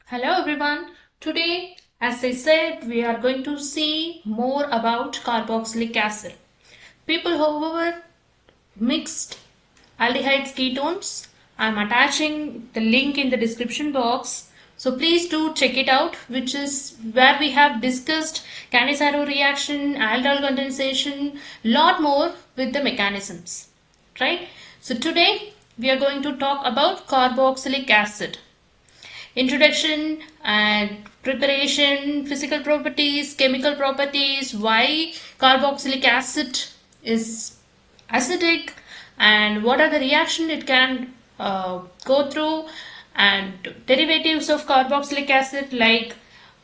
Hello everyone. Today, as I said, we are going to see more about carboxylic acid. People, however, mixed aldehydes ketones. I'm attaching the link in the description box. So please do check it out, which is where we have discussed Cannizzaro reaction, Aldol condensation, lot more with the mechanisms, right? So today we are going to talk about carboxylic acid. Introduction and preparation, physical properties, chemical properties, why carboxylic acid is acidic, and what are the reactions it can go through, and derivatives of carboxylic acid like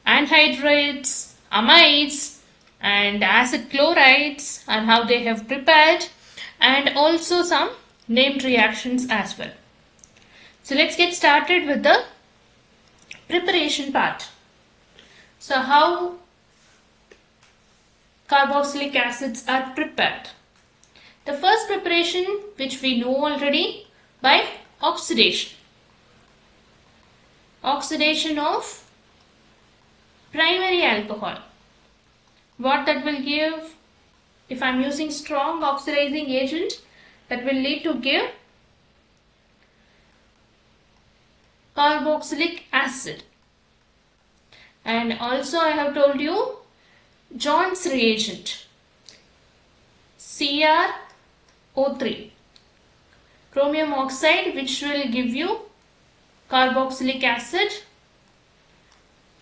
anhydrides, amides, and acid chlorides, and how they have prepared, and also some named reactions as well. So let's get started with the preparation part. So how carboxylic acids are prepared? The first preparation, which we know already, by oxidation. Oxidation of primary alcohol. What that will give? If I am using strong oxidizing agent, that will lead to give carboxylic acid. And also I have told you John's reagent, CrO3, chromium oxide, which will give you carboxylic acid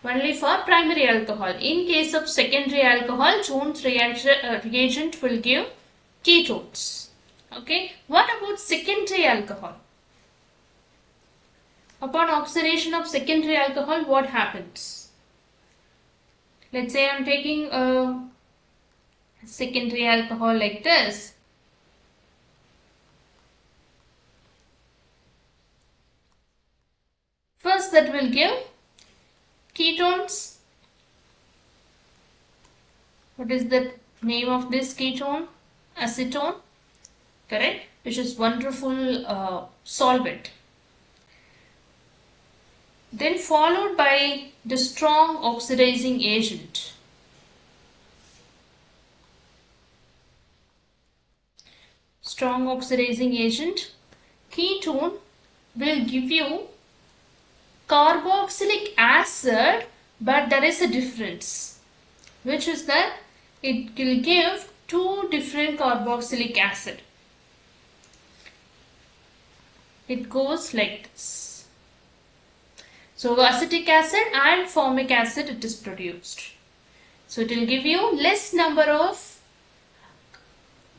only for primary alcohol. In case of secondary alcohol, John's reagent will give ketones. Okay, what about secondary alcohol? Upon oxidation of secondary alcohol, what happens? Let's say I'm taking a secondary alcohol like this. First, that will give ketones. What is the name of this ketone? Acetone, correct? Which is wonderful solvent. Then followed by the strong oxidizing agent. Strong oxidizing agent, ketone will give you carboxylic acid, but there is a difference, which is that it will give two different carboxylic acid. It goes like this. So acetic acid and formic acid it is produced. So it will give you less number of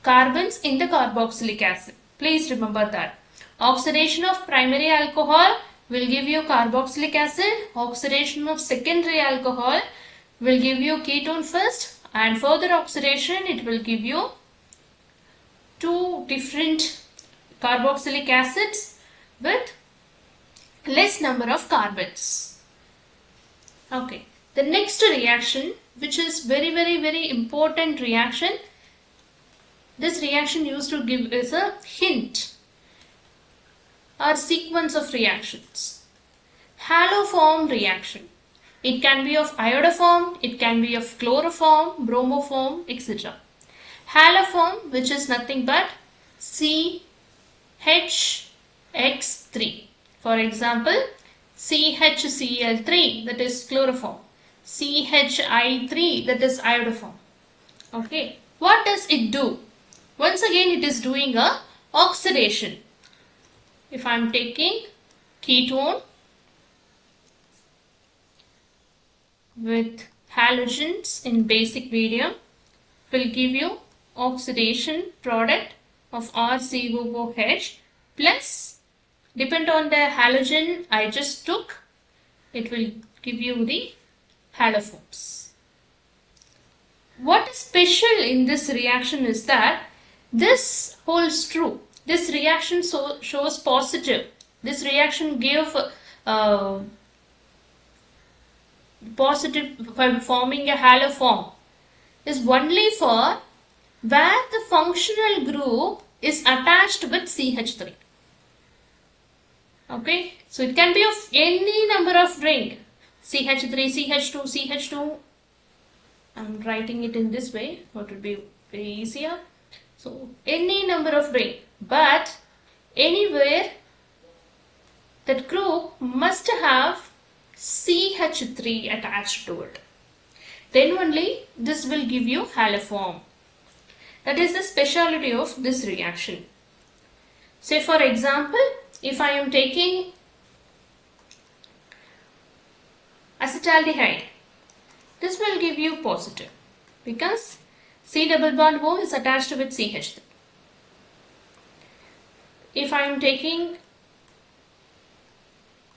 carbons in the carboxylic acid. Please remember that. Oxidation of primary alcohol will give you carboxylic acid. Oxidation of secondary alcohol will give you ketone first, and further oxidation it will give you two different carboxylic acids with less number of carbons. Okay, the next reaction, which is very important reaction, this reaction used to give us a hint or sequence of reactions. Haloform reaction. It can be of iodoform, it can be of chloroform, bromoform, etc. Haloform, which is nothing but CHX3. For example, CHCl3, that is chloroform, CHI3, that is iodoform. Okay, what does it do? Once again, it is doing a oxidation. If I am taking ketone with halogens in basic medium, will give you oxidation product of RCOOH plus, depend on the halogen I just took, it will give you the haloforms. What is special in this reaction is that this holds true. This reaction shows positive. This reaction gave positive for forming a haloform is only for where the functional group is attached with CH3. Okay, so it can be of any number of ring. CH3, CH2, CH2. I'm writing it in this way, what would be very easier. So any number of ring, but anywhere that group must have CH3 attached to it. Then only this will give you haloform. That is the speciality of this reaction. Say for example, if I am taking acetaldehyde, this will give you positive because C double bond O is attached with CH3. If I am taking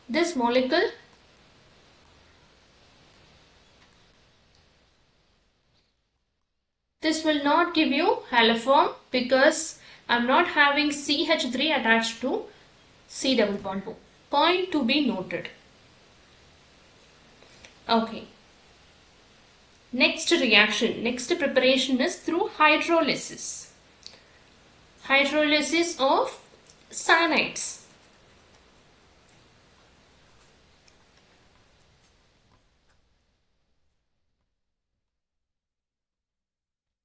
this molecule, this will not give you haloform because I am not having CH3 attached to C double bond O. Point to be noted. Okay. Next reaction, next preparation is through hydrolysis. Hydrolysis of cyanides.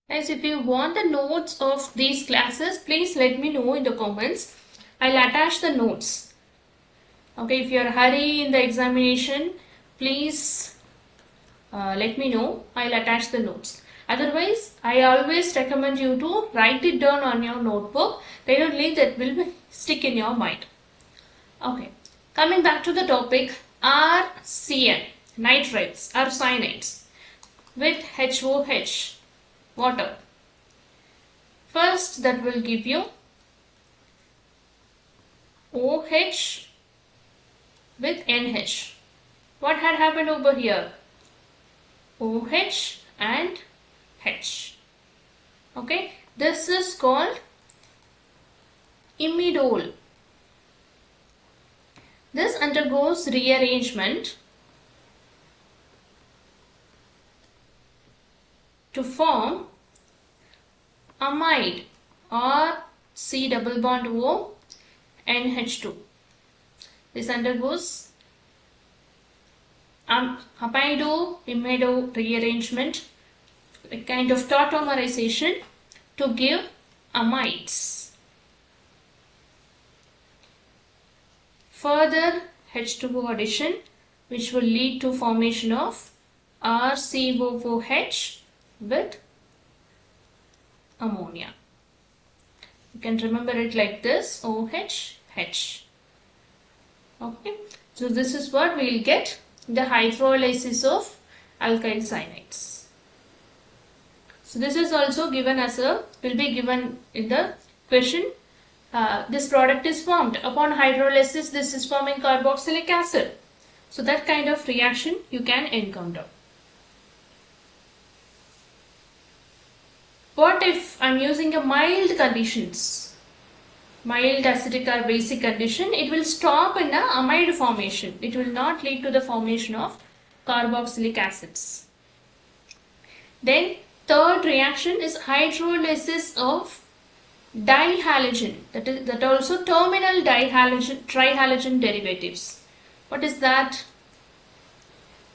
Guys, if you want the notes of these classes, please let me know in the comments. I'll attach the notes. Okay, if you are hurry in the examination, please let me know. I'll attach the notes. Otherwise, I always recommend you to write it down on your notebook. Then only that will stick in your mind. Okay, coming back to the topic, RCN, nitrites or cyanides with HOH, water. First, that will give you OH with NH. What had happened over here? OH and H. Okay, this is called imidol. This undergoes rearrangement to form amide or C double bond O NH2. This undergoes amido-imido rearrangement, a kind of tautomerization to give amides. Further H2O addition, which will lead to formation of RCOOH with ammonia. You can remember it like this, OH, H. Okay, so this is what we will get, the hydrolysis of alkyl cyanides. So this is also given as will be given in the question. This product is formed. Upon hydrolysis, this is forming carboxylic acid. So that kind of reaction you can encounter. What if I am using a mild conditions? Mild acidic or basic condition, it will stop in the amide formation. It will not lead to the formation of carboxylic acids. Then third reaction is hydrolysis of dihalogen. That also terminal trihalogen derivatives. What is that?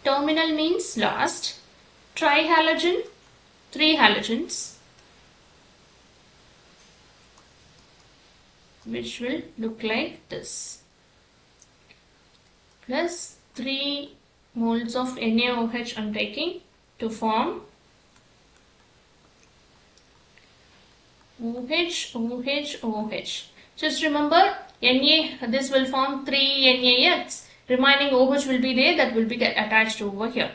Terminal means last. Trihalogen, 3 halogens, which will look like this, plus 3 moles of NaOH I'm taking to form OH, OH, OH. Just remember, Na, this will form 3 NaX. Remaining OH will be there, that will be attached over here.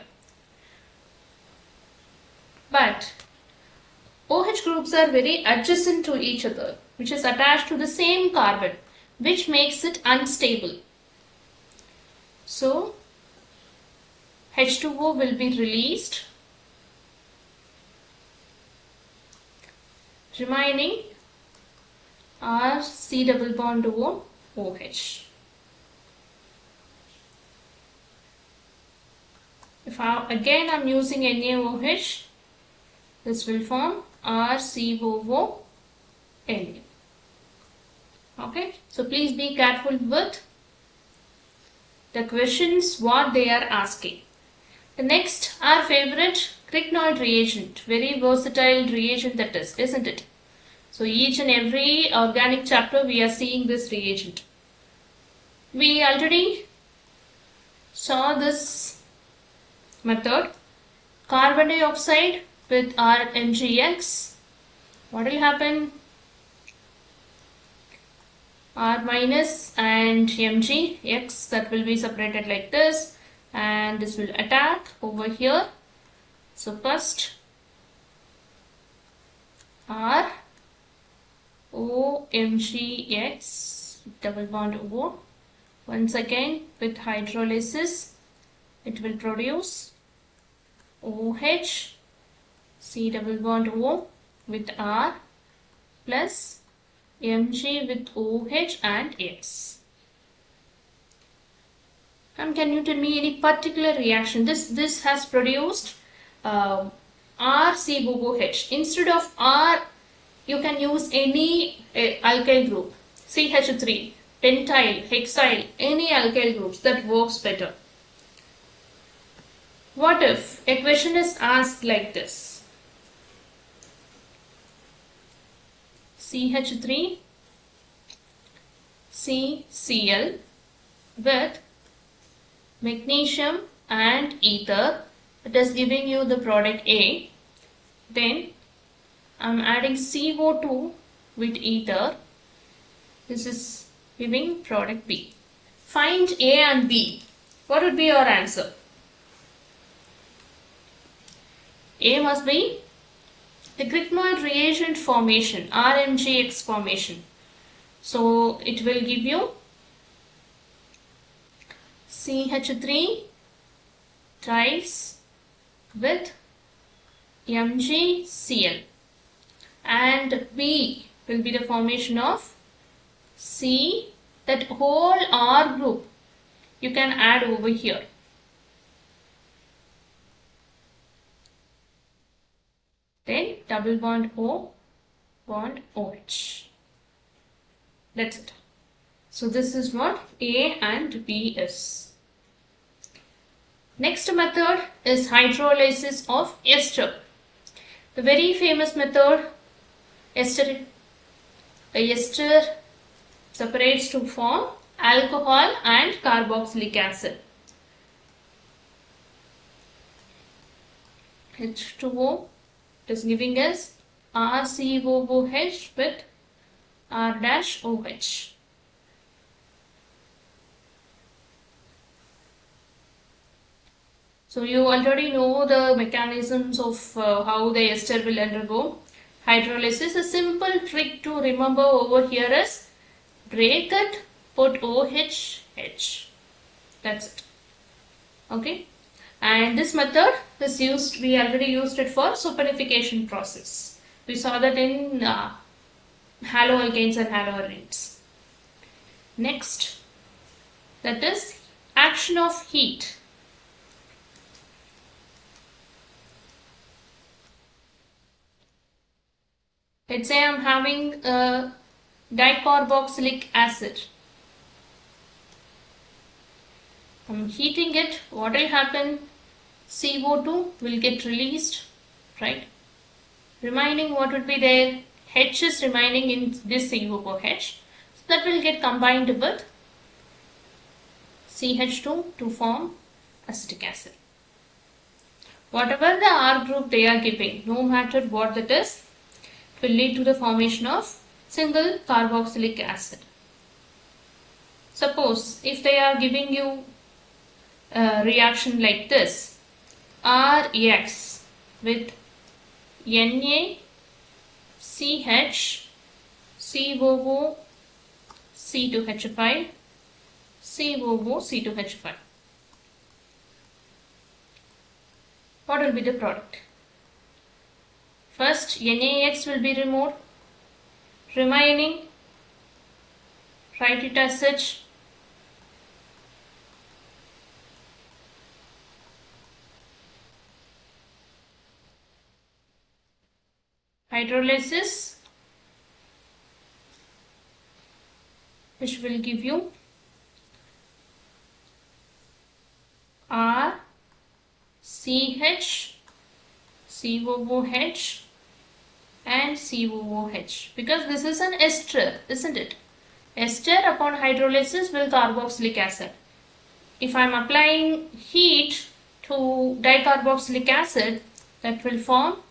But OH groups are very adjacent to each other, which is attached to the same carbon, which makes it unstable. So H2O will be released, remaining are C double bond O, OH. If again I'm using NaOH, this will form RCOO Na. Okay, so please be careful with the questions what they are asking. The next, our favorite Grignard reagent, very versatile reagent that is, isn't it? So each and every organic chapter we are seeing this reagent. We already saw this method, carbon dioxide with our MgX. What will happen? R minus and MgX, that will be separated like this, and this will attack over here. So first R OMgX double bond O. Once again with hydrolysis it will produce OH C double bond O with R plus Mg with OH and X. And can you tell me any particular reaction? This has produced RCOOH. Instead of R, you can use any alkyl group, CH3, pentyl, hexyl, any alkyl groups that works better. What if a question is asked like this? CH3 CCl with magnesium and ether, it is giving you the product A. Then I am adding CO2 with ether, this is giving product B. Find A and B. What would be your answer? A must be the Grignard reagent formation, RMgX formation. So it will give you CH3 tries with MgCl, and B will be the formation of C, that whole R group you can add over here. Then double bond O, bond OH. That's it. So this is what A and B is. Next method is hydrolysis of ester. The very famous method, ester separates to form alcohol and carboxylic acid. H2O is giving us RCOOH with R-OH. So you already know the mechanisms of how the ester will undergo hydrolysis. A simple trick to remember over here is break it, put OH, H. That's it. Okay. And this method is used, we already used it for saponification process. We saw that in haloalkanes and haloarenes. Next, that is action of heat. Let's say I am having dicarboxylic acid. I am heating it. What will happen? CO2 will get released, right? Remaining what would be there? H is remaining in this COOH. So that will get combined with CH2 to form acetic acid. Whatever the R group they are giving, no matter what that is, will lead to the formation of single carboxylic acid. Suppose if they are giving you a reaction like this, RX with NaCH COO C2H5 COO C2H5. What will be the product? First, NaX will be removed. Remaining, write it as such. Hydrolysis, which will give you CH, COOH and COOH, because this is an ester, isn't it? Ester upon hydrolysis will carboxylic acid. If I am applying heat to dicarboxylic acid, that will form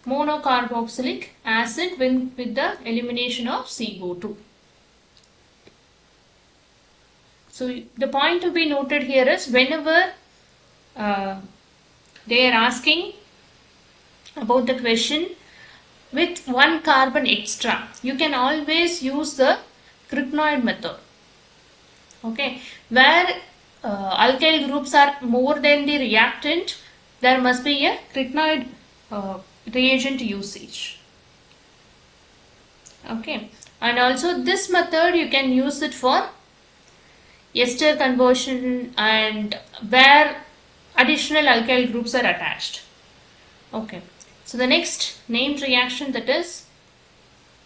monocarboxylic acid with the elimination of CO2. So the point to be noted here is, whenever they are asking about the question with one carbon extra, you can always use the Grignard method. Okay, where alkyl groups are more than the reactant, there must be a Grignard reagent usage. Okay, and also this method you can use it for ester conversion and where additional alkyl groups are attached. Okay, so the next named reaction, that is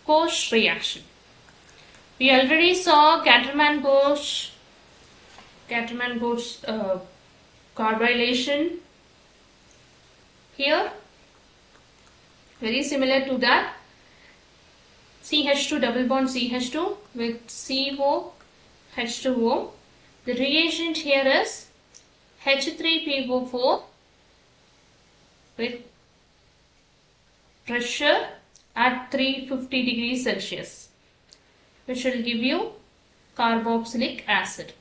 Koch reaction. We already saw Caterman-Koch carbylation here, very similar to that. CH2 double bond CH2 with CO H2O. The reagent here is H3PO4 with pressure at 350 degrees Celsius, which will give you carboxylic acid.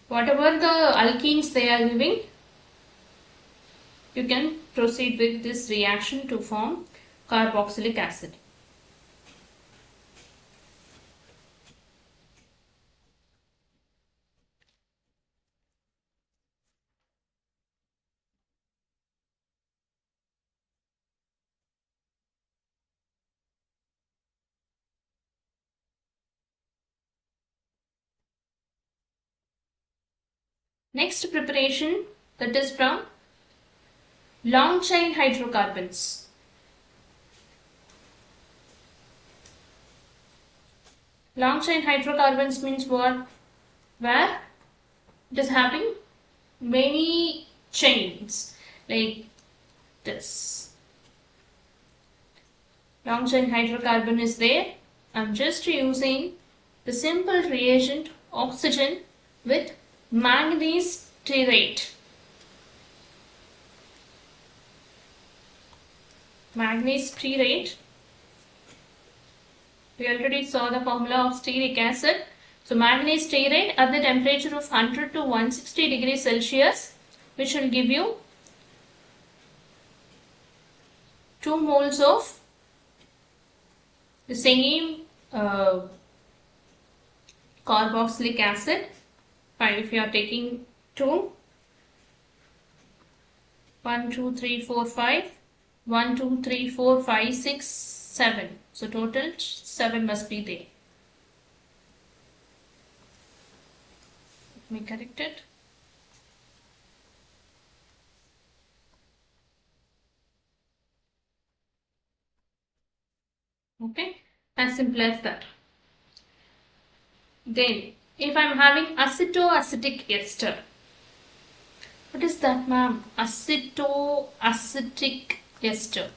Whatever the alkenes they are giving, you can proceed with this reaction to form carboxylic acid. Next preparation, that is from long chain hydrocarbons. Long chain hydrocarbons means what? Where it is having many chains like this. Long chain hydrocarbon is there. I am just using the simple reagent oxygen with manganese stearate. Manganese stearate. We already saw the formula of stearic acid. So manganese stearate at the temperature of 100 to 160 degrees Celsius, which will give you 2 moles of the same carboxylic acid. Fine, if you are taking 2, 1, 2, 3, 4, 5, 1, 2, 3, 4, 5, 6, 7. So total 7 must be there. Let me correct it. Okay, as simple as that. Then, if I am having acetoacetic ester, what is that, ma'am? Acetoacetic ester.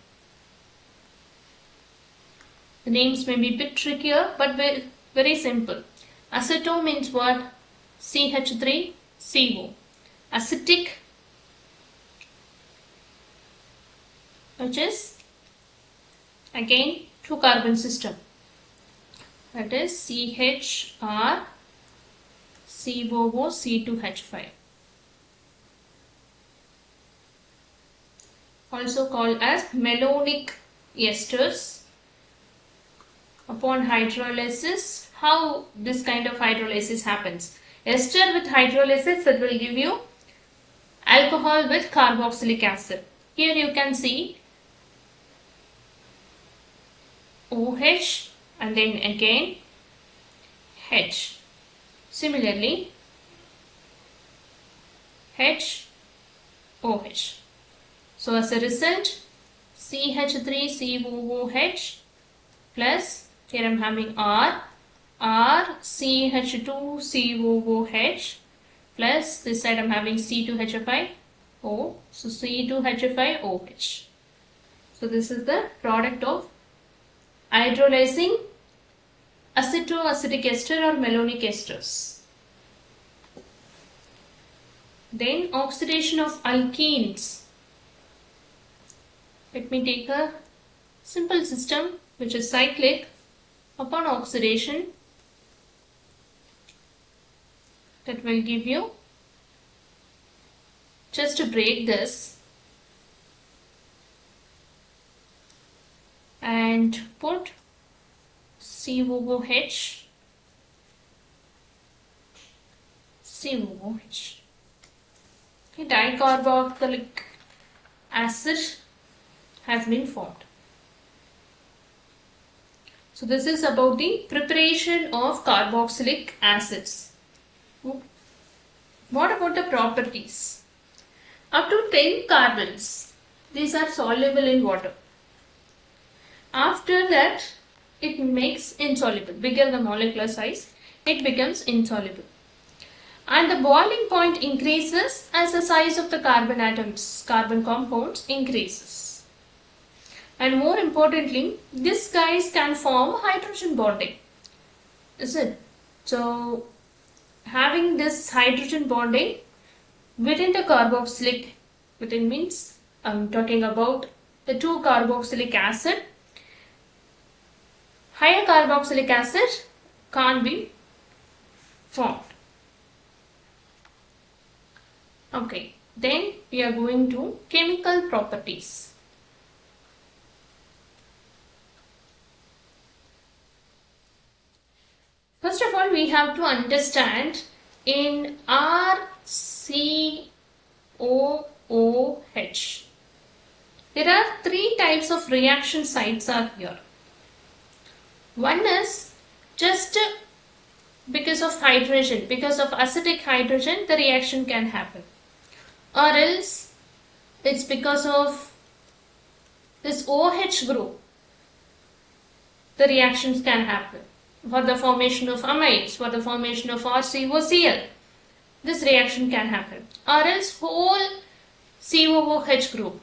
The names may be a bit trickier, but very simple. Aceto means what? CH3CO. Acetic, which is again 2 carbon system. That is CHR COO C2H5. Also called as malonic esters. Upon hydrolysis, how this kind of hydrolysis happens? Ester with hydrolysis, it will give you alcohol with carboxylic acid. Here you can see OH and then again H. Similarly, HOH. So as a result, CH3COOH plus, here I am having R, R CH2COOH plus this side I'm having C2H5O. So C2H5OH. So this is the product of hydrolyzing acetoacetic ester or malonic esters. Then oxidation of alkenes. Let me take a simple system which is cyclic. Upon oxidation, that will give you, just to break this and put COOH, COOH. Okay, dicarboxylic acid has been formed. So this is about the preparation of carboxylic acids. What about the properties? Up to 10 carbons, these are soluble in water. After that, it makes insoluble. Bigger the molecular size, it becomes insoluble. And the boiling point increases as the size of the carbon atoms, carbon compounds increases. And more importantly, these guys can form hydrogen bonding. Is it? So, having this hydrogen bonding within the carboxylic, within means I'm talking about the 2 carboxylic acid. Higher carboxylic acid can't be formed. Okay, then we are going to chemical properties. First of all, we have to understand in RCOOH, there are 3 types of reaction sites are here. One is just because of hydrogen, because of acidic hydrogen, the reaction can happen. Or else it's because of this OH group, the reactions can happen. For the formation of amides, for the formation of RCOCl, this reaction can happen. Or else whole COOH group,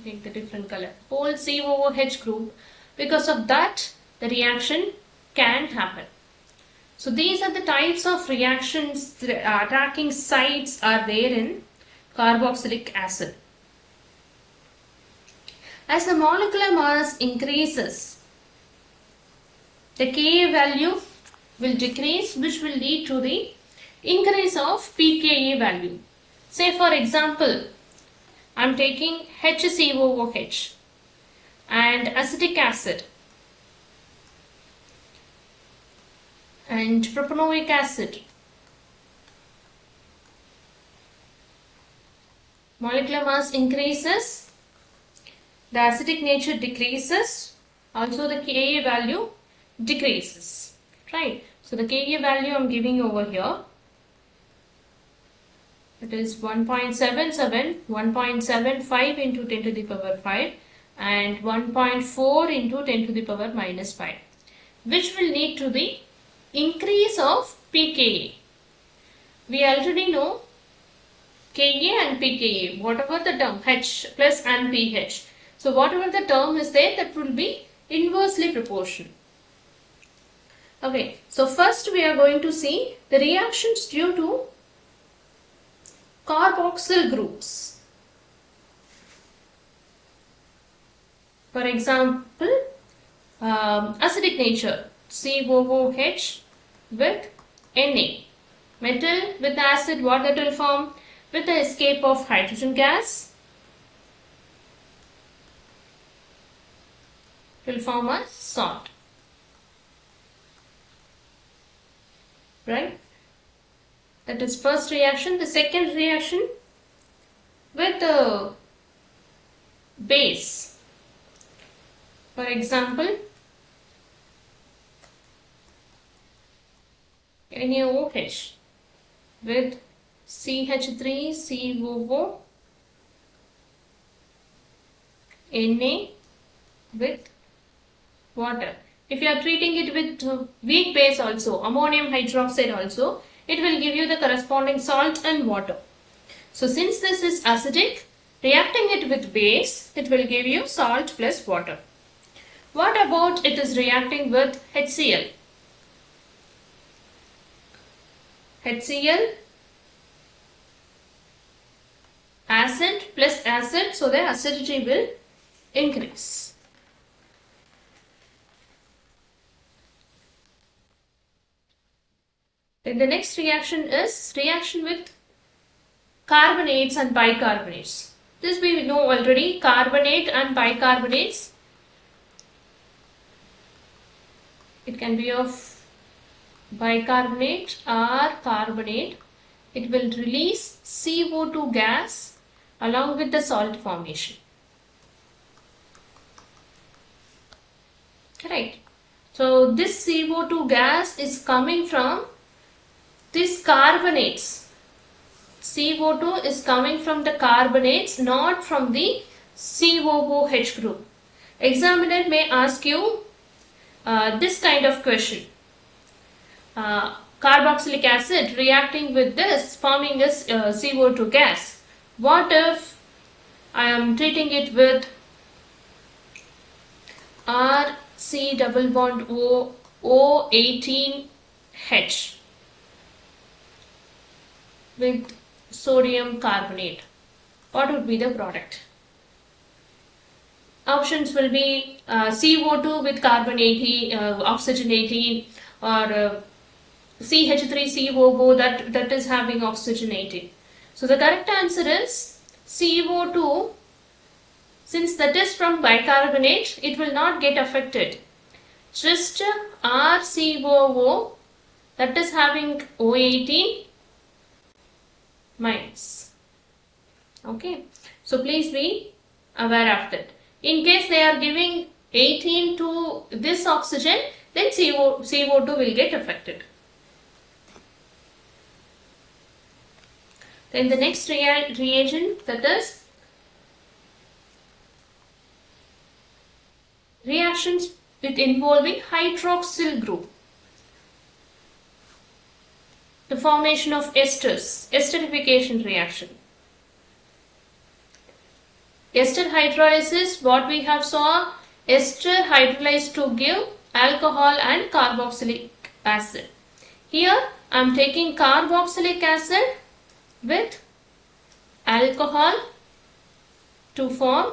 take the different color, whole COOH group, because of that the reaction can happen. So these are the types of reactions, attacking sites are there in carboxylic acid. As the molecular mass increases, the Ka value will decrease, which will lead to the increase of pKa value. Say for example, I am taking HCOOH and acetic acid and propanoic acid. Molecular mass increases, the acidic nature decreases, also the Ka value decreases, right? So the Ka value I'm giving over here, it is 1.77, 1.75 into 10 to the power 5 and 1.4 into 10 to the power minus 5, which will lead to the increase of pKa. We already know Ka and pKa, whatever the term, H plus and pH. So whatever the term is there, that will be inversely proportional. Okay, so first we are going to see the reactions due to carboxyl groups. For example, acidic nature, COOH with Na. Metal with acid, what that will form? With the escape of hydrogen gas, will form a salt. Right? That is first reaction. The second reaction with the base. For example, NaOH with CH3COO, Na with water. If you are treating it with weak base also, ammonium hydroxide also, it will give you the corresponding salt and water. So since this is acidic, reacting it with base, it will give you salt plus water. What about it is reacting with HCl? HCl, acid plus acid, so the acidity will increase. Then the next reaction is reaction with carbonates and bicarbonates. This we know already, carbonate and bicarbonates. It can be of bicarbonate or carbonate. It will release CO2 gas along with the salt formation. Correct. So this CO2 gas is coming from these carbonates. CO2 is coming from the carbonates, not from the COOH group. Examiner may ask you this kind of question. Carboxylic acid reacting with this forming this CO2 gas. What if I am treating it with RC double bond O O18H with sodium carbonate? What would be the product? Options will be CO2 with carbon 18, oxygen 18, or CH3COO that is having oxygen 18. So the correct answer is CO2. Since that is from bicarbonate, it will not get affected. Just RCOO that is having O18 minus. Okay, so please be aware of that. In case they are giving 18 to this oxygen, then CO2 will get affected. Then the next reagent, that is reactions with involving hydroxyl group. The formation of esters, esterification reaction. Ester hydrolysis, what we have saw, ester hydrolyzed to give alcohol and carboxylic acid. Here I am taking carboxylic acid with alcohol to form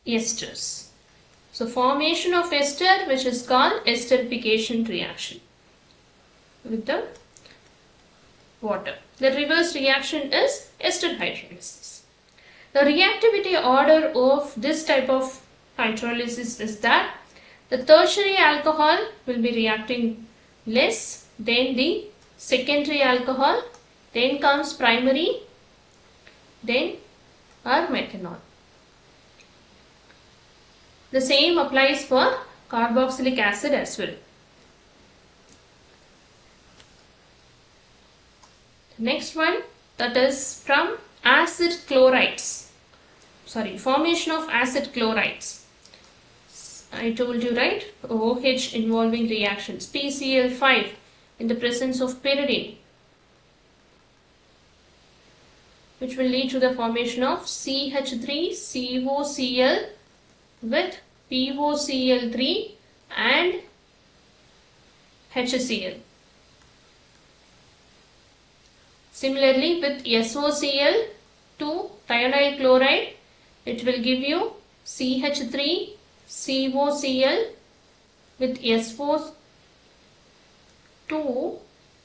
esters. So formation of ester, which is called esterification reaction with the water. The reverse reaction is ester hydrolysis. The reactivity order of this type of hydrolysis is that the tertiary alcohol will be reacting less than the secondary alcohol, then comes primary, then our methanol. The same applies for carboxylic acid as well. Next one, that is from acid chlorides. Formation of acid chlorides. I told you, right? OH involving reactions. PCl5 in the presence of pyridine, which will lead to the formation of CH3COCl with POCl3 and HCl. Similarly, with SOCl to thionyl chloride, it will give you CH3COCl with SO2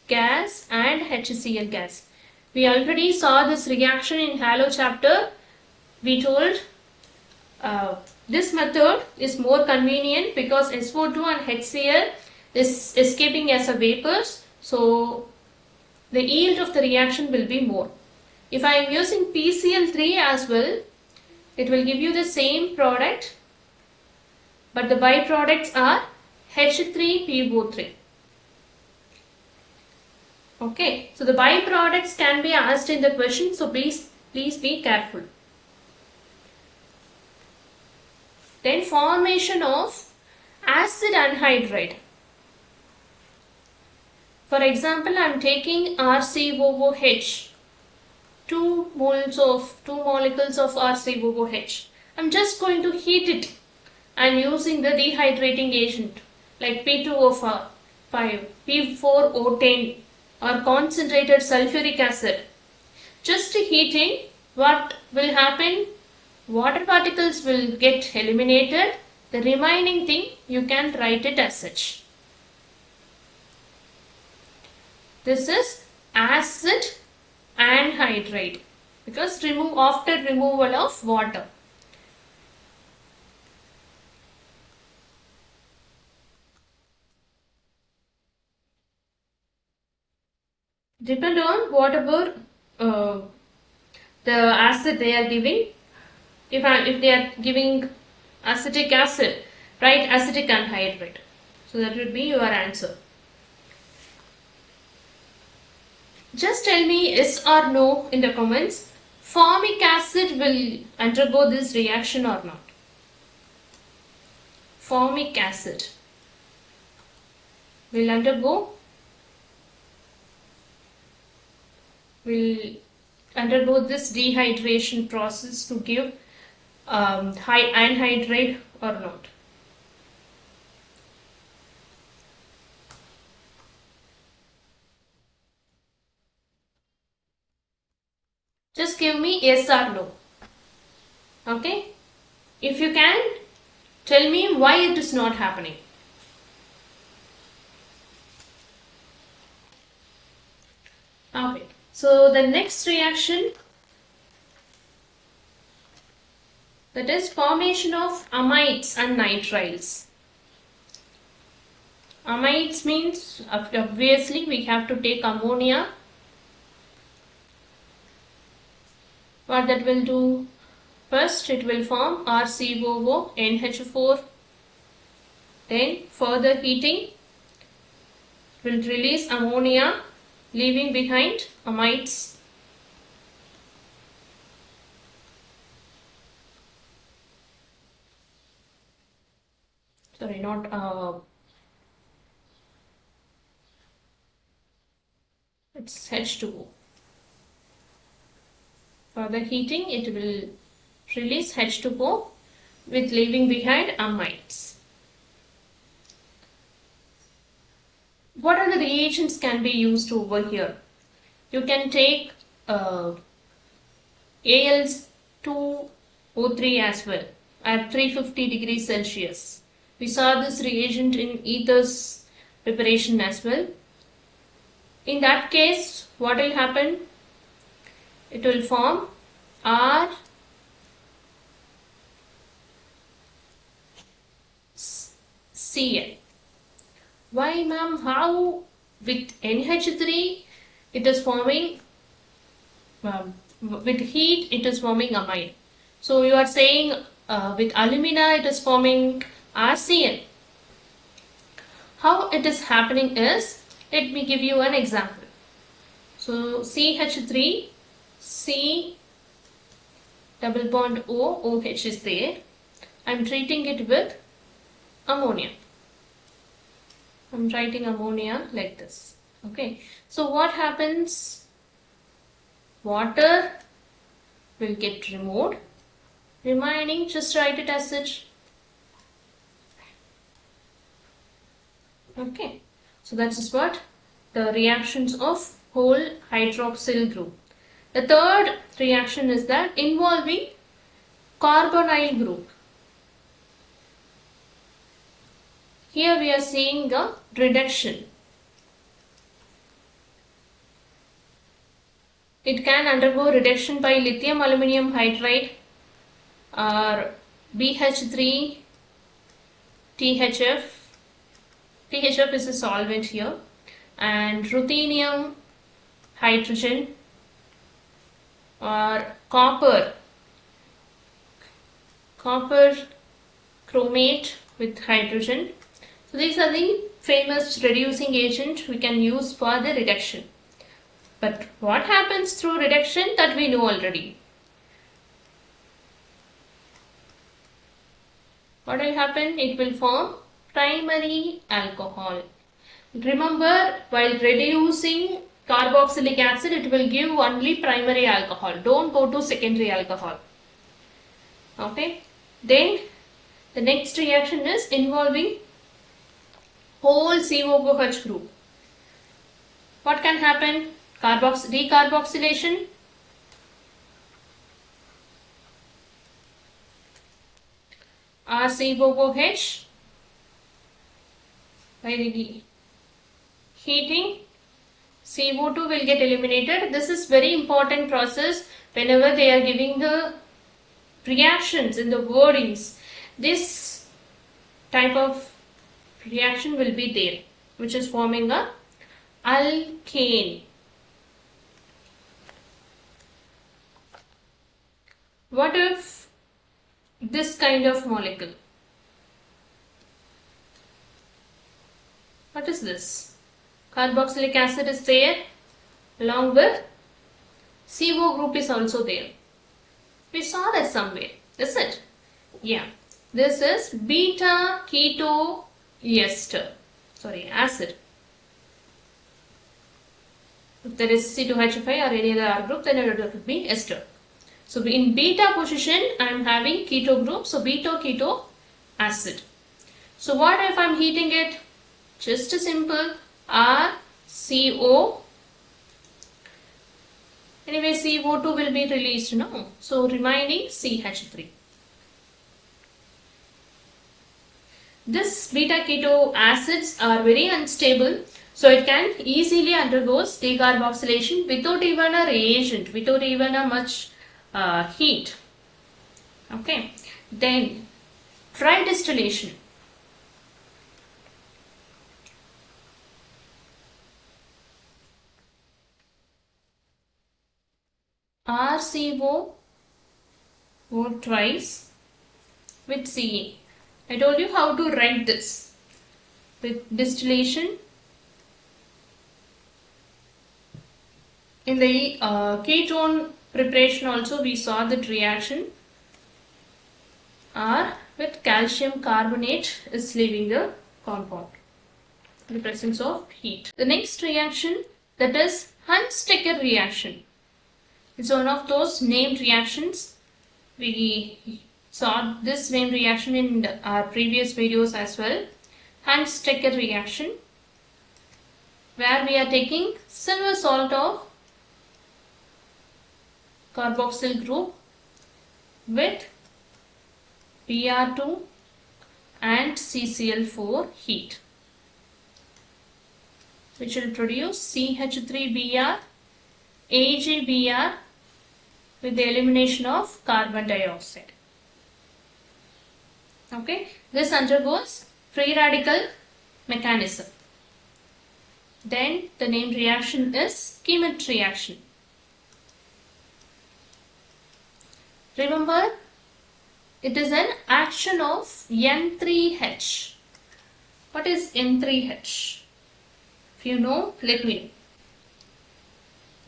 gas and HCl gas. We already saw this reaction in halo chapter. We told this method is more convenient because SO2 and HCl is escaping as a vapors, so the yield of the reaction will be more. If I am using PCl3 as well, it will give you the same product, but the byproducts are H3PO3. Okay, so the byproducts can be asked in the question, so please be careful. Then formation of acid anhydride. For example, I am taking RCOOH, two molecules of RCOOH. I am just going to heat it. I am using the dehydrating agent like P2O5, P4O10 or concentrated sulfuric acid. Just heating, what will happen? Water particles will get eliminated. The remaining thing you can write it as such. This is acid anhydride because after removal of water. Depend on whatever the acid they are giving. If they are giving acetic acid, write acetic anhydride. So that would be your answer. Just tell me yes or no in the comments. Formic acid will undergo this reaction or not? Formic acid will undergo this dehydration process to give high anhydride or not? Just give me yes or no. Okay? If you can, tell me why it is not happening. Okay. So the next reaction, that is formation of amides and nitriles. Amides means obviously we have to take ammonia. What that will do? First it will form RCOO NH4. Then further heating will release ammonia, leaving behind amides. Sorry, not it's H2O. For the heating, it will release H2O with leaving behind amides. What are the reagents can be used over here? You can take Al2O3 as well at 350 degrees Celsius. We saw this reagent in ethers preparation as well. In that case, what will happen? It will form RCl. Why, ma'am? How with NH3 it is forming, with heat it is forming amide. So you are saying with alumina it is forming RCl. How it is happening is, let me give you an example. So CH3, C double bond O, OH is there. I am treating it with ammonia. I am writing ammonia like this. Okay. So what happens? Water will get removed. Remaining, just write it as such. Okay. So that is what the reactions of whole hydroxyl group. The third reaction is that involving carbonyl group. Here we are seeing the reduction. It can undergo reduction by lithium aluminum hydride or BH3 THF. THF is a solvent here, and ruthenium hydrogen or copper chromate with hydrogen. So these are the famous reducing agent we can use for the reduction. But what happens through reduction, that we know already. what will happen? It will form primary alcohol. Remember, while reducing carboxylic acid, it will give only primary alcohol. Don't go to secondary alcohol. Okay. Then the next reaction is involving whole COOH group. What can happen? Decarboxylation. RCOOH by the heating, CO2 will get eliminated. This is very important process whenever they are giving the reactions in the wordings. This type of reaction will be there, which is forming a alkane. What if this kind of molecule? What is this? Carboxylic acid is there along with CO group is also there. We saw that somewhere, is it? Yeah. This is beta keto ester. Sorry, acid. If there is C2H5 or any other R group, then it will be ester. So in beta position, I am having keto group. So beta keto acid. So what if I am heating it? Just a simple RCO. Anyway, CO2 will be released, no? So remaining CH3. This beta keto acids are very unstable, so it can easily undergo decarboxylation without even a reagent, without even a much heat. Okay. Then dry distillation. RCO twice with Ce. I told you how to write this. With distillation. In the ketone preparation also we saw that reaction. R with calcium carbonate is leaving the compound in the presence of heat. The next reaction, that is Hunstecker reaction. It's one of those named reactions. We saw this named reaction in our previous videos as well. Hunstecker reaction, where we are taking silver salt of carboxyl group with Br2 and CCl4 heat, which will produce CH3Br, AgBr with the elimination of carbon dioxide. Okay, this undergoes free radical mechanism. Then the named reaction is Schmidt reaction. Remember, it is an action of N3H. What is N3H? If you know, let me know.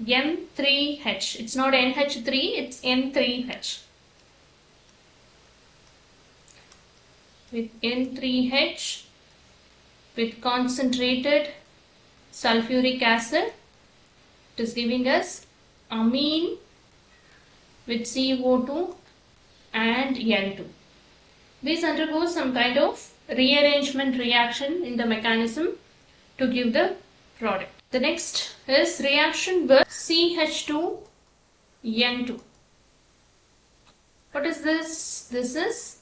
N3H. It's not NH3, it's N3H. With N3H, with concentrated sulfuric acid, it is giving us amine with CO2 and N2. These undergo some kind of rearrangement reaction in the mechanism to give the product. The next is reaction with CH2N2. What is this? This is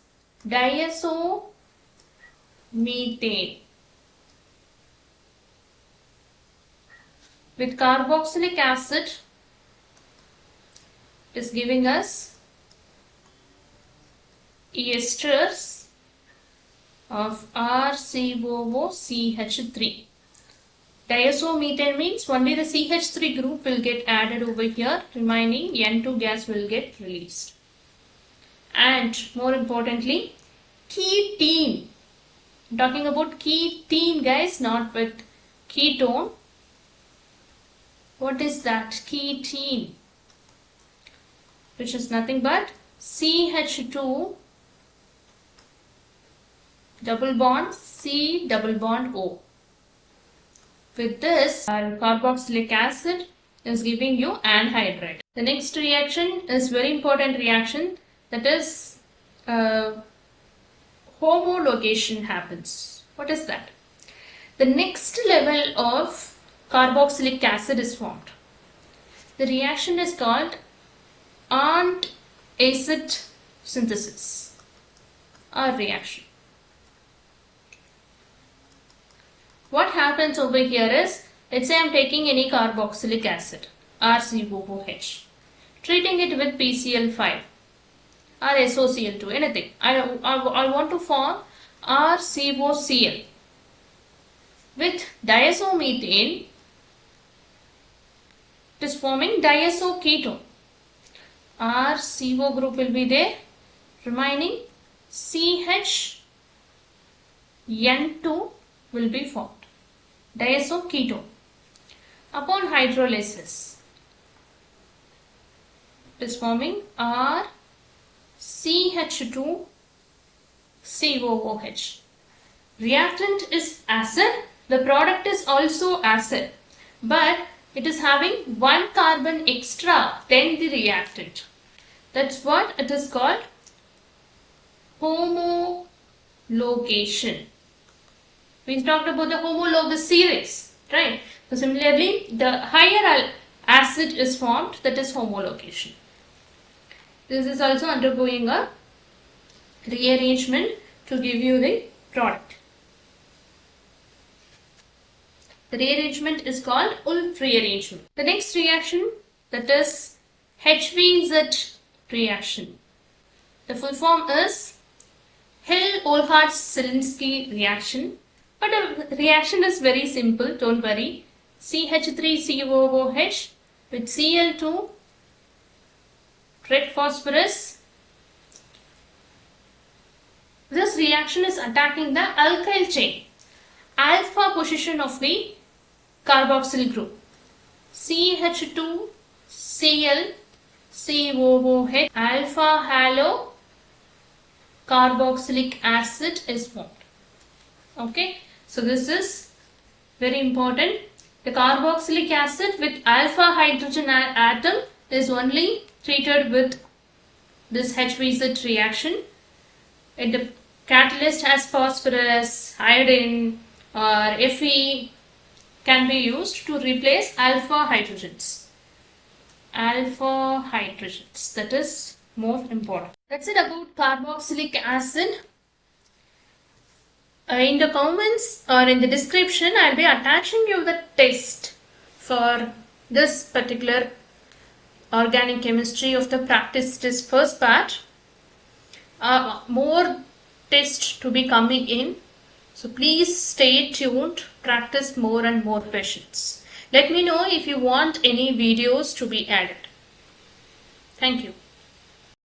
diazomethane with carboxylic acid. It is giving us esters of RCOOCH3. Diazomethane means only the CH3 group will get added over here, remaining N2 gas will get released. And more importantly, ketene. I'm talking about ketene, guys, not with ketone. What is that? Ketene, which is nothing but CH2 double bond C double bond O. With this, our carboxylic acid is giving you anhydride. The next reaction is very important reaction, that is homologation happens. What is that? The next level of carboxylic acid is formed. The reaction is called acid synthesis or reaction. What happens over here is, let's say I am taking any carboxylic acid, RCOOH, treating it with PCl5 or SOCl2, anything. I want to form RCOCl. With diazomethane, it is forming diazo ketone. RCO group will be there, remaining CHN2 will be formed. Diazo ketone. Upon hydrolysis, it is forming RCH2COOH. Reactant is acid. The product is also acid, but it is having one carbon extra than the reactant. That's what it is called, homologation. We talked about the homologous series, right? So similarly, the higher acid is formed, that is homologation. This is also undergoing a rearrangement to give you the product. The rearrangement is called Wolff rearrangement. The next reaction, that is HVZ reaction. The full form is Hill-Olhard-Zielinski reaction. But the reaction is very simple, don't worry. CH3COOH with Cl2, red phosphorus. This reaction is attacking the alkyl chain, alpha position of the carboxyl group. CH2Cl-COOH, alpha halo carboxylic acid is formed. Okay, so this is very important. The carboxylic acid with alpha hydrogen atom is only treated with this HVZ reaction. And the catalyst has phosphorus, iodine or Fe can be used to replace alpha hydrogens. Alpha hydrogens, that is more important. That's it about carboxylic acid. In the comments or in the description, I'll be attaching you the test for this particular organic chemistry of the practice test first part. More tests to be coming in. So please stay tuned, practice more and more questions. Let me know if you want any videos to be added. Thank you.